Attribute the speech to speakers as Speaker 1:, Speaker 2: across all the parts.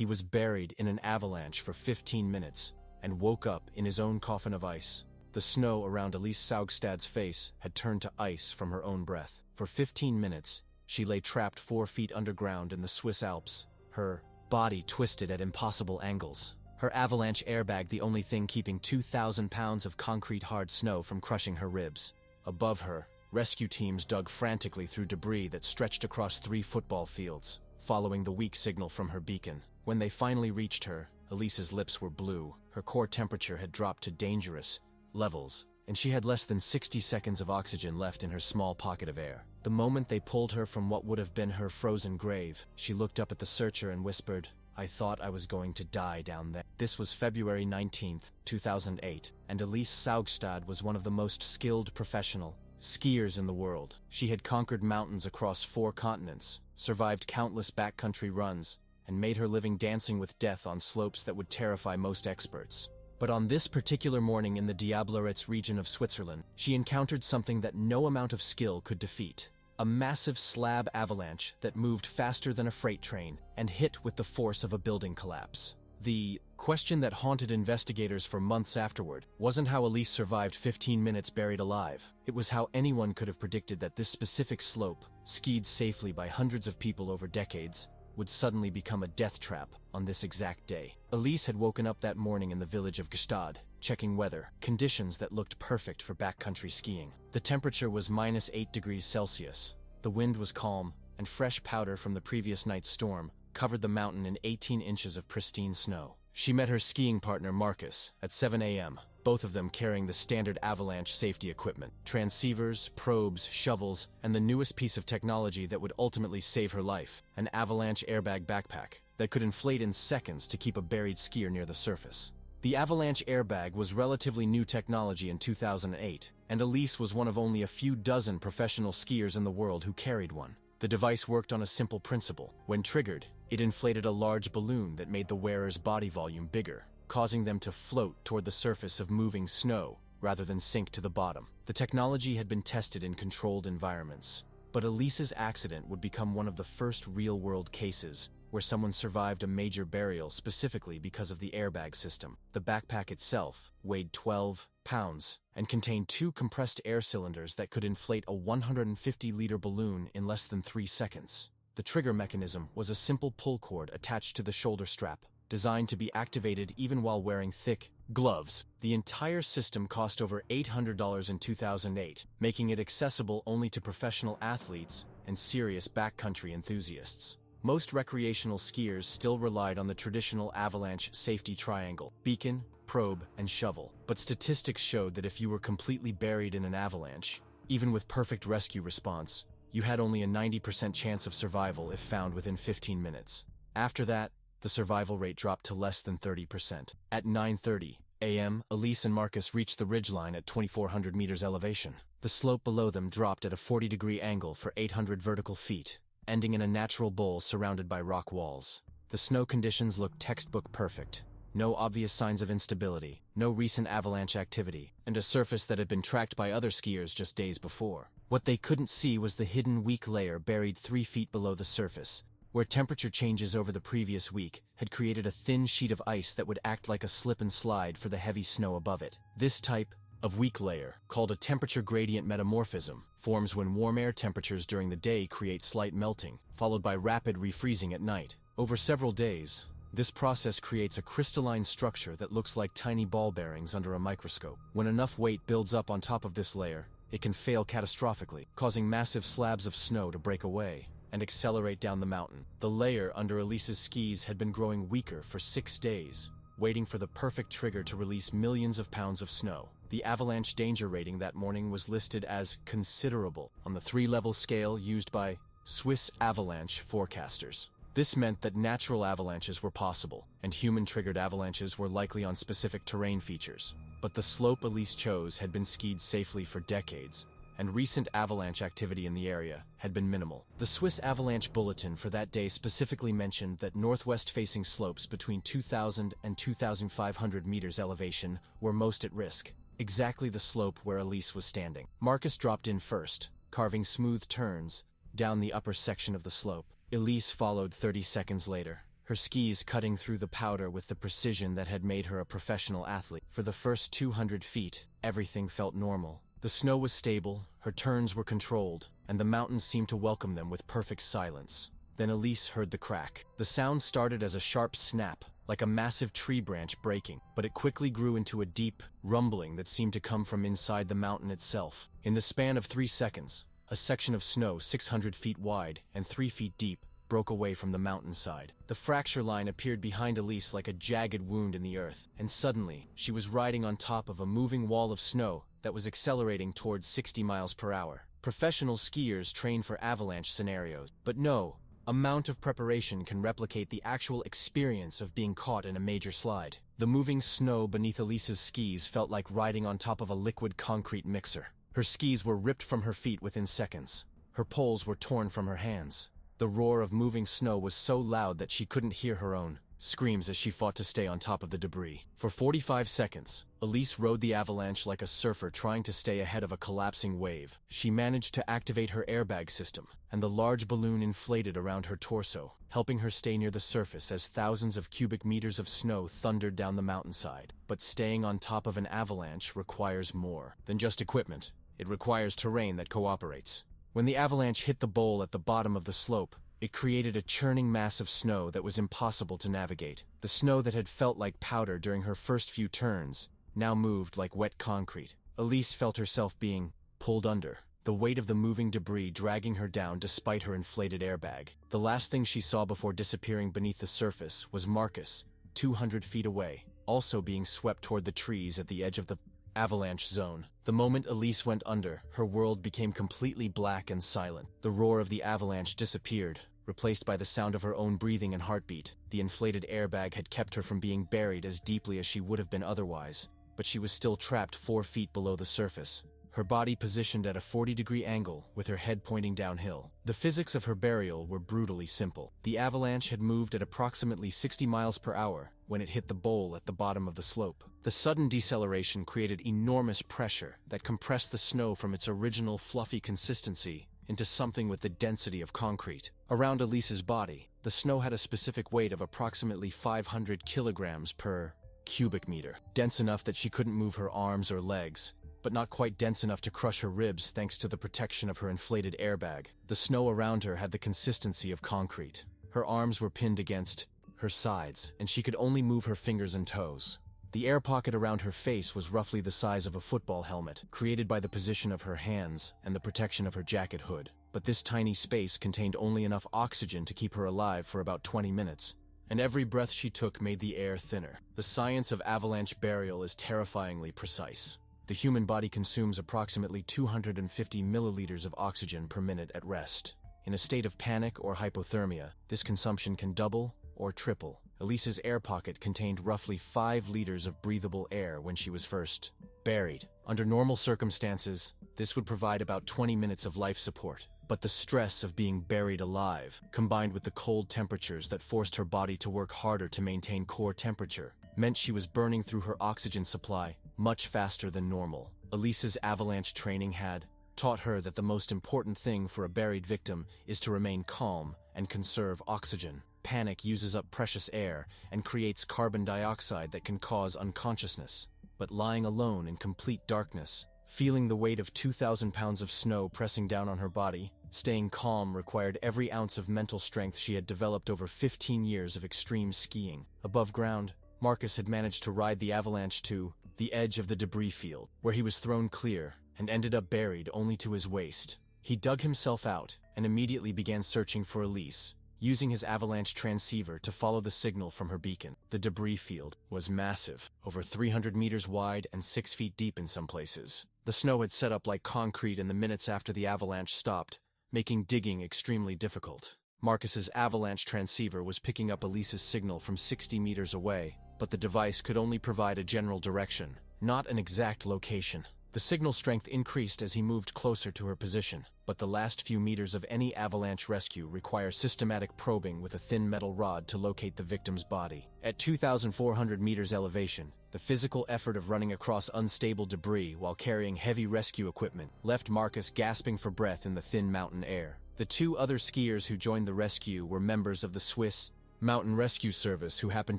Speaker 1: He was buried in an avalanche for 15 minutes and woke up in his own coffin of ice. The snow around Elise Saugstad's face had turned to ice from her own breath. For 15 minutes, she lay trapped 4 feet underground in the Swiss Alps, her body twisted at impossible angles. Her avalanche airbag the only thing keeping 2,000 pounds of concrete hard snow from crushing her ribs. Above her, rescue teams dug frantically through debris that stretched across 3 football fields, following the weak signal from her beacon. When they finally reached her, Elise's lips were blue, her core temperature had dropped to dangerous levels, and she had less than 60 seconds of oxygen left in her small pocket of air. The moment they pulled her from what would have been her frozen grave, she looked up at the searcher and whispered, "I thought I was going to die down there." This was February 19, 2008, and Elise Saugstad was one of the most skilled professional skiers in the world. She had conquered mountains across 4 continents, survived countless backcountry runs, and made her living dancing with death on slopes that would terrify most experts. But on this particular morning in the Diableritz region of Switzerland, she encountered something that no amount of skill could defeat. A massive slab avalanche that moved faster than a freight train and hit with the force of a building collapse. The question that haunted investigators for months afterward wasn't how Elise survived 15 minutes buried alive. It was how anyone could have predicted that this specific slope, skied safely by hundreds of people over decades, would suddenly become a death trap on this exact day. Elise had woken up that morning in the village of Gstaad, checking weather, conditions that looked perfect for backcountry skiing. The temperature was -8 degrees Celsius, the wind was calm, and fresh powder from the previous night's storm covered the mountain in 18 inches of pristine snow. She met her skiing partner Marcus at 7 a.m., both of them carrying the standard avalanche safety equipment, transceivers, probes, shovels, and the newest piece of technology that would ultimately save her life, an avalanche airbag backpack that could inflate in seconds to keep a buried skier near the surface. The avalanche airbag was relatively new technology in 2008, and Elise was one of only a few dozen professional skiers in the world who carried one. The device worked on a simple principle. When triggered, it inflated a large balloon that made the wearer's body volume bigger, causing them to float toward the surface of moving snow rather than sink to the bottom. The technology had been tested in controlled environments, but Elise's accident would become one of the first real-world cases where someone survived a major burial specifically because of the airbag system. The backpack itself weighed 12 pounds and contained 2 compressed air cylinders that could inflate a 150-liter balloon in less than 3 seconds. The trigger mechanism was a simple pull cord attached to the shoulder strap, designed to be activated even while wearing thick gloves. The entire system cost over $800 in 2008, making it accessible only to professional athletes and serious backcountry enthusiasts. Most recreational skiers still relied on the traditional avalanche safety triangle: beacon, probe, and shovel. But statistics showed that if you were completely buried in an avalanche, even with perfect rescue response, you had only a 90% chance of survival if found within 15 minutes. After that, the survival rate dropped to less than 30%. At 9:30 a.m., Elise and Marcus reached the ridgeline at 2,400 meters elevation. The slope below them dropped at a 40-degree angle for 800 vertical feet, ending in a natural bowl surrounded by rock walls. The snow conditions looked textbook perfect. No obvious signs of instability, no recent avalanche activity, and a surface that had been tracked by other skiers just days before. What they couldn't see was the hidden weak layer buried 3 feet below the surface, where temperature changes over the previous week had created a thin sheet of ice that would act like a slip and slide for the heavy snow above it. This type of weak layer, called a temperature gradient metamorphism, forms when warm air temperatures during the day create slight melting, followed by rapid refreezing at night. Over several days, this process creates a crystalline structure that looks like tiny ball bearings under a microscope. When enough weight builds up on top of this layer, it can fail catastrophically, causing massive slabs of snow to break away and accelerate down the mountain. The layer under Elise's skis had been growing weaker for 6 days, waiting for the perfect trigger to release millions of pounds of snow. The avalanche danger rating that morning was listed as considerable on the 3-level scale used by Swiss avalanche forecasters. This meant that natural avalanches were possible, and human-triggered avalanches were likely on specific terrain features. But the slope Elise chose had been skied safely for decades, and recent avalanche activity in the area had been minimal. The Swiss Avalanche Bulletin for that day specifically mentioned that northwest-facing slopes between 2,000 and 2,500 meters elevation were most at risk, exactly the slope where Elise was standing. Marcus dropped in first, carving smooth turns down the upper section of the slope. Elise followed 30 seconds later, her skis cutting through the powder with the precision that had made her a professional athlete. For the first 200 feet, everything felt normal. The snow was stable, her turns were controlled, and the mountains seemed to welcome them with perfect silence. Then Elise heard the crack. The sound started as a sharp snap, like a massive tree branch breaking, but it quickly grew into a deep rumbling that seemed to come from inside the mountain itself. In the span of 3 seconds, a section of snow 600 feet wide and 3 feet deep broke away from the mountainside. The fracture line appeared behind Elise like a jagged wound in the earth, and suddenly, she was riding on top of a moving wall of snow that was accelerating towards 60 miles per hour. Professional skiers train for avalanche scenarios, but no amount of preparation can replicate the actual experience of being caught in a major slide. The moving snow beneath Elise's skis felt like riding on top of a liquid concrete mixer. Her skis were ripped from her feet within seconds. Her poles were torn from her hands. The roar of moving snow was so loud that she couldn't hear her own screams as she fought to stay on top of the debris. For 45 seconds, Elise rode the avalanche like a surfer trying to stay ahead of a collapsing wave. She managed to activate her airbag system, and the large balloon inflated around her torso, helping her stay near the surface as thousands of cubic meters of snow thundered down the mountainside. But staying on top of an avalanche requires more than just equipment. It requires terrain that cooperates. When the avalanche hit the bowl at the bottom of the slope, it created a churning mass of snow that was impossible to navigate. The snow that had felt like powder during her first few turns now moved like wet concrete. Elise felt herself being pulled under, the weight of the moving debris dragging her down despite her inflated airbag. The last thing she saw before disappearing beneath the surface was Marcus, 200 feet away, also being swept toward the trees at the edge of the avalanche zone. The moment Elise went under, her world became completely black and silent. The roar of the avalanche disappeared, replaced by the sound of her own breathing and heartbeat. The inflated airbag had kept her from being buried as deeply as she would have been otherwise, but she was still trapped 4 feet below the surface, her body positioned at a 40-degree angle with her head pointing downhill. The physics of her burial were brutally simple. The avalanche had moved at approximately 60 miles per hour when it hit the bowl at the bottom of the slope. The sudden deceleration created enormous pressure that compressed the snow from its original fluffy consistency into something with the density of concrete. Around Elise's body, the snow had a specific weight of approximately 500 kilograms per cubic meter, dense enough that she couldn't move her arms or legs, but not quite dense enough to crush her ribs thanks to the protection of her inflated airbag. The snow around her had the consistency of concrete. Her arms were pinned against her sides, and she could only move her fingers and toes. The air pocket around her face was roughly the size of a football helmet, created by the position of her hands and the protection of her jacket hood. But this tiny space contained only enough oxygen to keep her alive for about 20 minutes, and every breath she took made the air thinner. The science of avalanche burial is terrifyingly precise. The human body consumes approximately 250 milliliters of oxygen per minute at rest. In a state of panic or hypothermia, this consumption can double or triple. Elise's air pocket contained roughly 5 liters of breathable air when she was first buried. Under normal circumstances, this would provide about 20 minutes of life support. But the stress of being buried alive, combined with the cold temperatures that forced her body to work harder to maintain core temperature, meant she was burning through her oxygen supply much faster than normal. Elise's avalanche training had taught her that the most important thing for a buried victim is to remain calm and conserve oxygen. Panic uses up precious air and creates carbon dioxide that can cause unconsciousness. But lying alone in complete darkness, feeling the weight of 2,000 pounds of snow pressing down on her body, staying calm required every ounce of mental strength she had developed over 15 years of extreme skiing. Above ground, Marcus had managed to ride the avalanche to the edge of the debris field, where he was thrown clear and ended up buried only to his waist. He dug himself out and immediately began searching for Elise, using his avalanche transceiver to follow the signal from her beacon. The debris field was massive, over 300 meters wide and 6 feet deep in some places. The snow had set up like concrete in the minutes after the avalanche stopped, making digging extremely difficult. Marcus's avalanche transceiver was picking up Elise's signal from 60 meters away, but the device could only provide a general direction, not an exact location. The signal strength increased as he moved closer to her position, but the last few meters of any avalanche rescue require systematic probing with a thin metal rod to locate the victim's body. At 2,400 meters elevation, the physical effort of running across unstable debris while carrying heavy rescue equipment left Marcus gasping for breath in the thin mountain air. The 2 other skiers who joined the rescue were members of the Swiss mountain rescue service who happened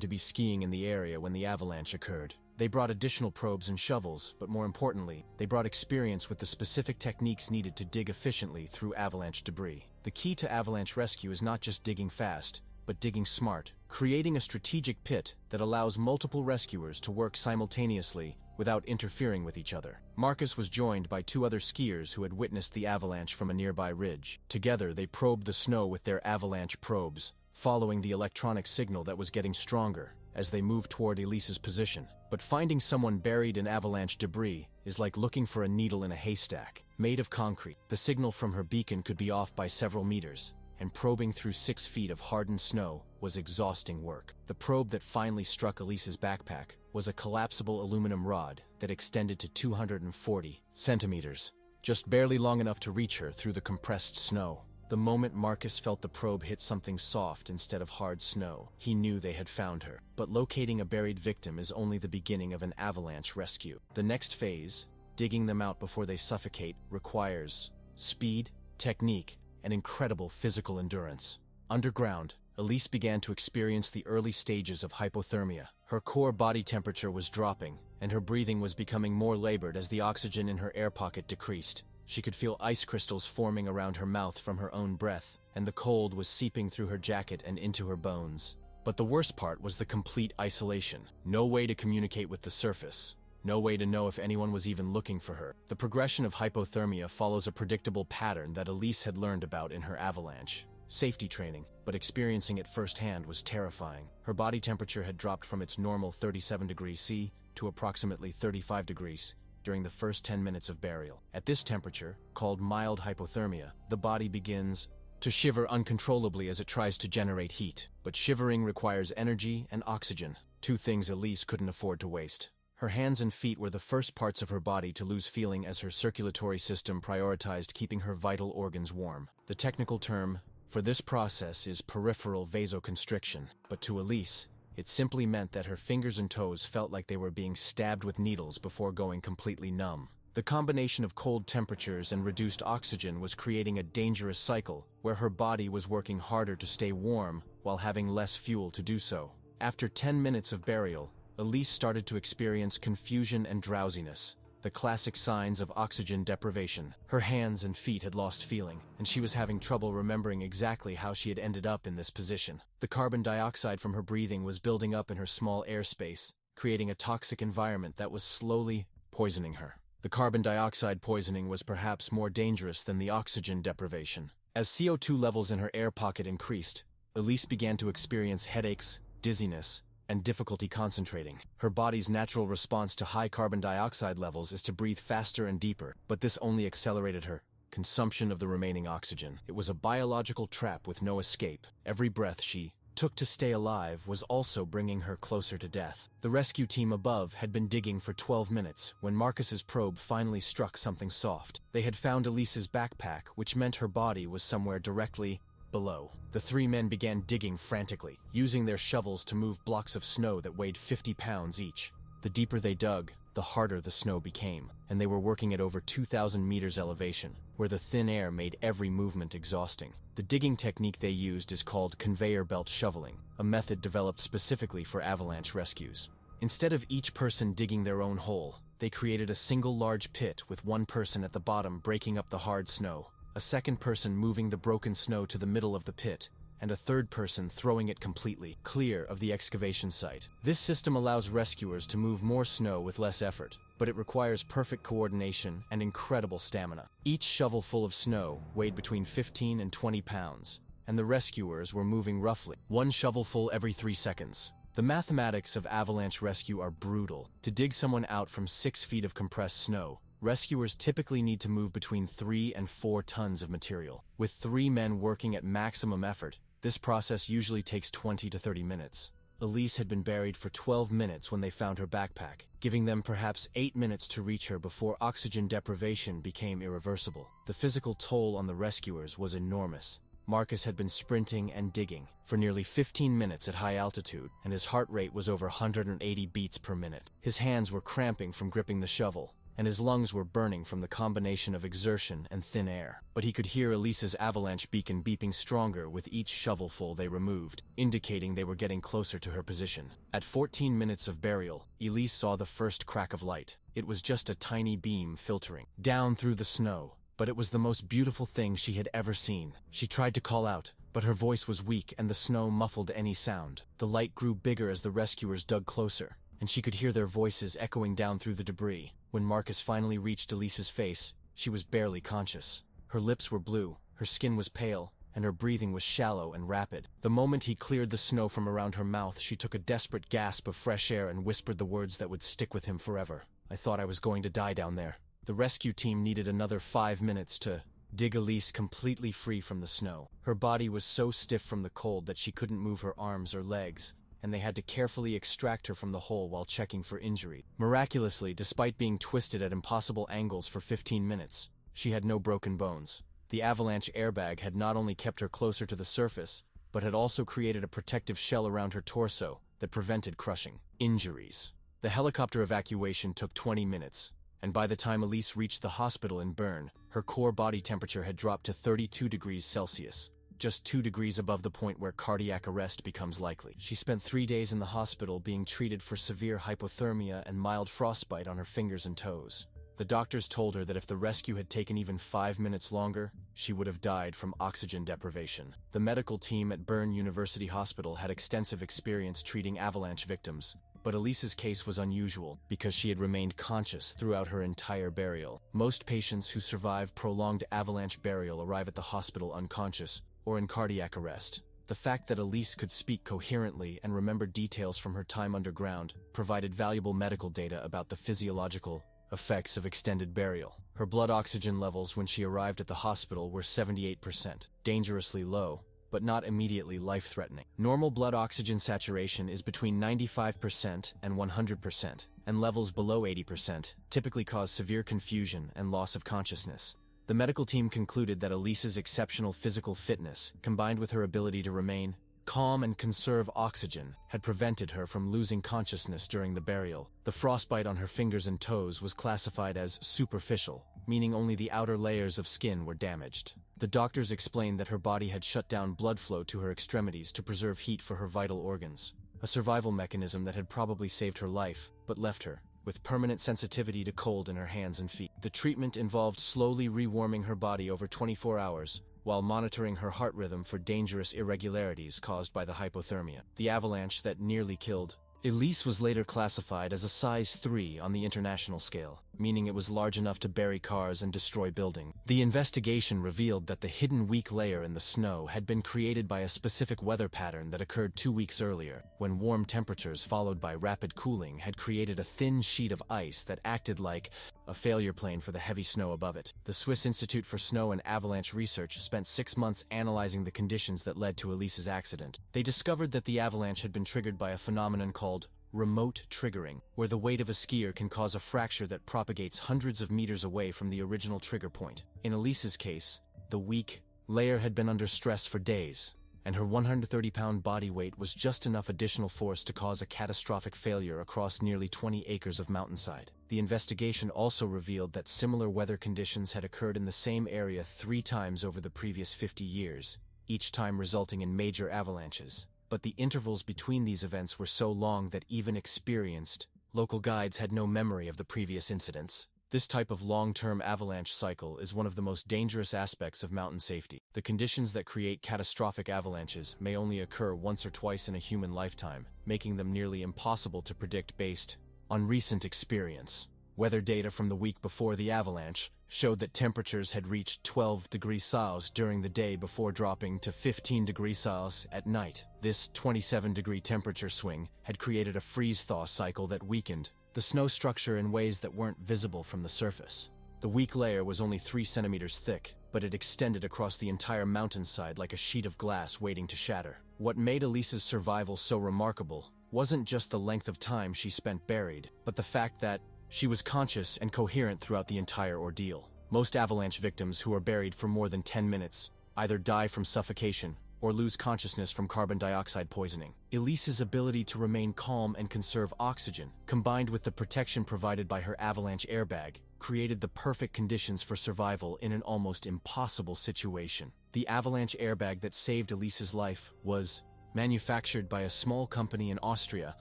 Speaker 1: to be skiing in the area when the avalanche occurred. They brought additional probes and shovels, but more importantly, they brought experience with the specific techniques needed to dig efficiently through avalanche debris. The key to avalanche rescue is not just digging fast, but digging smart, creating a strategic pit that allows multiple rescuers to work simultaneously without interfering with each other. Marcus was joined by 2 other skiers who had witnessed the avalanche from a nearby ridge. Together, they probed the snow with their avalanche probes, following the electronic signal that was getting stronger as they moved toward Elise's position. But finding someone buried in avalanche debris is like looking for a needle in a haystack. Made of concrete, the signal from her beacon could be off by several meters, and probing through 6 feet of hardened snow was exhausting work. The probe that finally struck Elise's backpack was a collapsible aluminum rod that extended to 240 centimeters, just barely long enough to reach her through the compressed snow. The moment Marcus felt the probe hit something soft instead of hard snow, he knew they had found her. But locating a buried victim is only the beginning of an avalanche rescue. The next phase, digging them out before they suffocate, requires speed, technique, and incredible physical endurance. Underground, Elise began to experience the early stages of hypothermia. Her core body temperature was dropping, and her breathing was becoming more labored as the oxygen in her air pocket decreased. She could feel ice crystals forming around her mouth from her own breath, and the cold was seeping through her jacket and into her bones. But the worst part was the complete isolation. No way to communicate with the surface. No way to know if anyone was even looking for her. The progression of hypothermia follows a predictable pattern that Elise had learned about in her avalanche safety training, but experiencing it firsthand was terrifying. Her body temperature had dropped from its normal 37 degrees C to approximately 35 degrees during the first 10 minutes of burial. At this temperature, called mild hypothermia, the body begins to shiver uncontrollably as it tries to generate heat. But shivering requires energy and oxygen, 2 things Elise couldn't afford to waste. Her hands and feet were the first parts of her body to lose feeling as her circulatory system prioritized keeping her vital organs warm. The technical term for this process is peripheral vasoconstriction, but to Elise, it simply meant that her fingers and toes felt like they were being stabbed with needles before going completely numb. The combination of cold temperatures and reduced oxygen was creating a dangerous cycle where her body was working harder to stay warm while having less fuel to do so. After 10 minutes of burial, Elise started to experience confusion and drowsiness, the classic signs of oxygen deprivation. Her hands and feet had lost feeling, and she was having trouble remembering exactly how she had ended up in this position. The carbon dioxide from her breathing was building up in her small airspace, creating a toxic environment that was slowly poisoning her. The carbon dioxide poisoning was perhaps more dangerous than the oxygen deprivation. As CO2 levels in her air pocket increased, Elise began to experience headaches, dizziness, and difficulty concentrating. Her body's natural response to high carbon dioxide levels is to breathe faster and deeper, but this only accelerated her consumption of the remaining oxygen. It was a biological trap with no escape. Every breath she took to stay alive was also bringing her closer to death. The rescue team above had been digging for 12 minutes when Marcus's probe finally struck something soft. They had found Elise's backpack, which meant her body was somewhere directly below. The 3 men began digging frantically, using their shovels to move blocks of snow that weighed 50 pounds each. The deeper they dug, the harder the snow became, and they were working at over 2,000 meters elevation, where the thin air made every movement exhausting. The digging technique they used is called conveyor belt shoveling, a method developed specifically for avalanche rescues. Instead of each person digging their own hole, they created a single large pit with one person at the bottom breaking up the hard snow, a second person moving the broken snow to the middle of the pit, and a third person throwing it completely clear of the excavation site. This system allows rescuers to move more snow with less effort, but it requires perfect coordination and incredible stamina. Each shovelful of snow weighed between 15 and 20 pounds, and the rescuers were moving roughly 1 shovelful every 3 seconds. The mathematics of avalanche rescue are brutal. To dig someone out from 6 feet of compressed snow, rescuers typically need to move between 3 and 4 tons of material. With 3 men working at maximum effort, this process usually takes 20 to 30 minutes. Elise had been buried for 12 minutes when they found her backpack, giving them perhaps 8 minutes to reach her before oxygen deprivation became irreversible. The physical toll on the rescuers was enormous. Marcus had been sprinting and digging for nearly 15 minutes at high altitude, and his heart rate was over 180 beats per minute. His hands were cramping from gripping the shovel, and his lungs were burning from the combination of exertion and thin air. But he could hear Elise's avalanche beacon beeping stronger with each shovelful they removed, indicating they were getting closer to her position. At 14 minutes of burial, Elise saw the first crack of light. It was just a tiny beam filtering down through the snow, but it was the most beautiful thing she had ever seen. She tried to call out, but her voice was weak and the snow muffled any sound. The light grew bigger as the rescuers dug closer, and she could hear their voices echoing down through the debris. When Marcus finally reached Elise's face, she was barely conscious. Her lips were blue, her skin was pale, and her breathing was shallow and rapid. The moment he cleared the snow from around her mouth, she took a desperate gasp of fresh air and whispered the words that would stick with him forever. "I thought I was going to die down there." The rescue team needed another 5 minutes to dig Elise completely free from the snow. Her body was so stiff from the cold that she couldn't move her arms or legs, and they had to carefully extract her from the hole while checking for injury. Miraculously, despite being twisted at impossible angles for 15 minutes, she had no broken bones. The avalanche airbag had not only kept her closer to the surface, but had also created a protective shell around her torso that prevented crushing injuries. The helicopter evacuation took 20 minutes, and by the time Elise reached the hospital in Bern, her core body temperature had dropped to 32 degrees Celsius, just 2 degrees above the point where cardiac arrest becomes likely. She spent 3 days in the hospital being treated for severe hypothermia and mild frostbite on her fingers and toes. The doctors told her that if the rescue had taken even 5 minutes longer, she would have died from oxygen deprivation. The medical team at Bern University Hospital had extensive experience treating avalanche victims, but Elise's case was unusual because she had remained conscious throughout her entire burial. Most patients who survive prolonged avalanche burial arrive at the hospital unconscious or in cardiac arrest. The fact that Elise could speak coherently and remember details from her time underground provided valuable medical data about the physiological effects of extended burial. Her blood oxygen levels when she arrived at the hospital were 78%, dangerously low, but not immediately life-threatening. Normal blood oxygen saturation is between 95% and 100%, and levels below 80% typically cause severe confusion and loss of consciousness. The medical team concluded that Elise's exceptional physical fitness, combined with her ability to remain calm and conserve oxygen, had prevented her from losing consciousness during the burial. The frostbite on her fingers and toes was classified as superficial, meaning only the outer layers of skin were damaged. The doctors explained that her body had shut down blood flow to her extremities to preserve heat for her vital organs, a survival mechanism that had probably saved her life, but left her with permanent sensitivity to cold in her hands and feet. The treatment involved slowly rewarming her body over 24 hours, while monitoring her heart rhythm for dangerous irregularities caused by the hypothermia. The avalanche that nearly killed Elise was later classified as a size 3 on the international scale, meaning it was large enough to bury cars and destroy buildings. The investigation revealed that the hidden weak layer in the snow had been created by a specific weather pattern that occurred 2 weeks earlier, when warm temperatures followed by rapid cooling had created a thin sheet of ice that acted like a failure plane for the heavy snow above it. The Swiss Institute for Snow and Avalanche Research spent 6 months analyzing the conditions that led to Elise's accident. They discovered that the avalanche had been triggered by a phenomenon called remote triggering, where the weight of a skier can cause a fracture that propagates hundreds of meters away from the original trigger point. In Elise's case, the weak layer had been under stress for days, and her 130-pound body weight was just enough additional force to cause a catastrophic failure across nearly 20 acres of mountainside. The investigation also revealed that similar weather conditions had occurred in the same area 3 times over the previous 50 years, each time resulting in major avalanches. But the intervals between these events were so long that even experienced local guides had no memory of the previous incidents. This type of long-term avalanche cycle is one of the most dangerous aspects of mountain safety. The conditions that create catastrophic avalanches may only occur once or twice in a human lifetime, making them nearly impossible to predict based on recent experience. Weather data from the week before the avalanche showed that temperatures had reached 12 degrees Celsius during the day before dropping to 15 degrees Celsius at night. This 27-degree temperature swing had created a freeze-thaw cycle that weakened the snow structure in ways that weren't visible from the surface. The weak layer was only 3 centimeters thick, but it extended across the entire mountainside like a sheet of glass waiting to shatter. What made Elise's survival so remarkable wasn't just the length of time she spent buried, but the fact that she was conscious and coherent throughout the entire ordeal. Most avalanche victims who are buried for more than 10 minutes either die from suffocation or lose consciousness from carbon dioxide poisoning. Elise's ability to remain calm and conserve oxygen, combined with the protection provided by her avalanche airbag, created the perfect conditions for survival in an almost impossible situation. The avalanche airbag that saved Elise's life was manufactured by a small company in Austria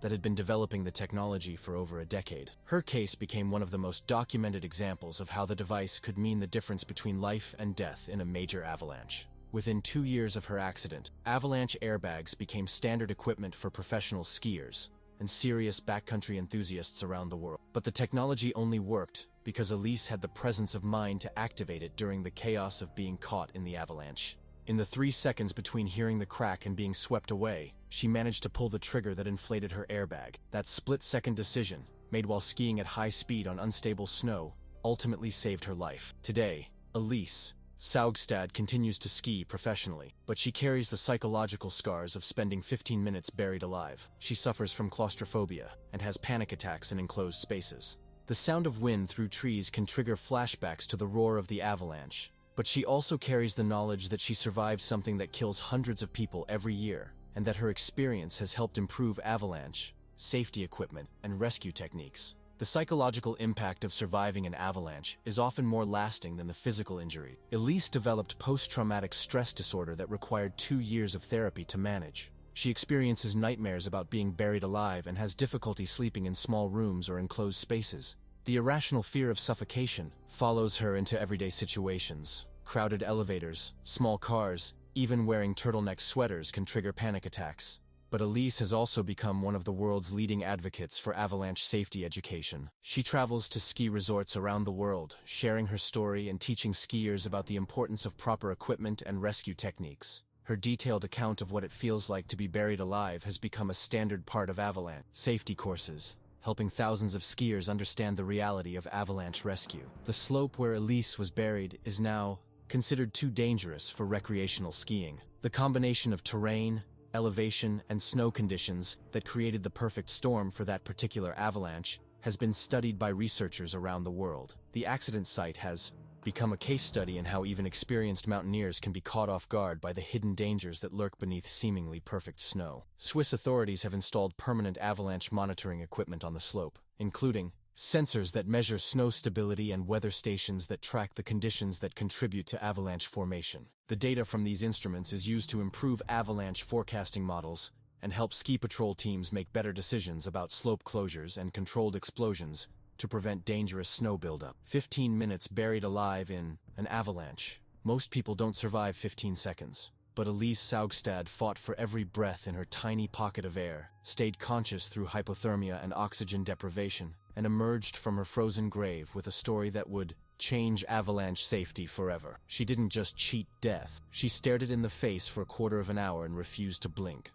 Speaker 1: that had been developing the technology for over a decade. Her case became one of the most documented examples of how the device could mean the difference between life and death in a major avalanche. Within 2 years of her accident, avalanche airbags became standard equipment for professional skiers and serious backcountry enthusiasts around the world. But the technology only worked because Elise had the presence of mind to activate it during the chaos of being caught in the avalanche. In the 3 seconds between hearing the crack and being swept away, she managed to pull the trigger that inflated her airbag. That split-second decision, made while skiing at high speed on unstable snow, ultimately saved her life. Today, Elise Saugstad continues to ski professionally, but she carries the psychological scars of spending 15 minutes buried alive. She suffers from claustrophobia and has panic attacks in enclosed spaces. The sound of wind through trees can trigger flashbacks to the roar of the avalanche, but she also carries the knowledge that she survived something that kills hundreds of people every year, and that her experience has helped improve avalanche, safety equipment, and rescue techniques. The psychological impact of surviving an avalanche is often more lasting than the physical injury. Elise developed post-traumatic stress disorder that required 2 years of therapy to manage. She experiences nightmares about being buried alive and has difficulty sleeping in small rooms or enclosed spaces. The irrational fear of suffocation follows her into everyday situations. Crowded elevators, small cars, even wearing turtleneck sweaters can trigger panic attacks. But Elise has also become one of the world's leading advocates for avalanche safety education. She travels to ski resorts around the world, sharing her story and teaching skiers about the importance of proper equipment and rescue techniques. Her detailed account of what it feels like to be buried alive has become a standard part of avalanche safety courses, helping thousands of skiers understand the reality of avalanche rescue. The slope where Elise was buried is now considered too dangerous for recreational skiing. The combination of terrain, elevation, and snow conditions that created the perfect storm for that particular avalanche has been studied by researchers around the world. The accident site has become a case study in how even experienced mountaineers can be caught off guard by the hidden dangers that lurk beneath seemingly perfect snow. Swiss authorities have installed permanent avalanche monitoring equipment on the slope, including sensors that measure snow stability and weather stations that track the conditions that contribute to avalanche formation. The data from these instruments is used to improve avalanche forecasting models and help ski patrol teams make better decisions about slope closures and controlled explosions to prevent dangerous snow buildup. 15 minutes buried alive in an avalanche. Most people don't survive 15 seconds. But Elise Saugstad fought for every breath in her tiny pocket of air, stayed conscious through hypothermia and oxygen deprivation, and emerged from her frozen grave with a story that would change avalanche safety forever. She didn't just cheat death. She stared it in the face for a quarter of an hour and refused to blink.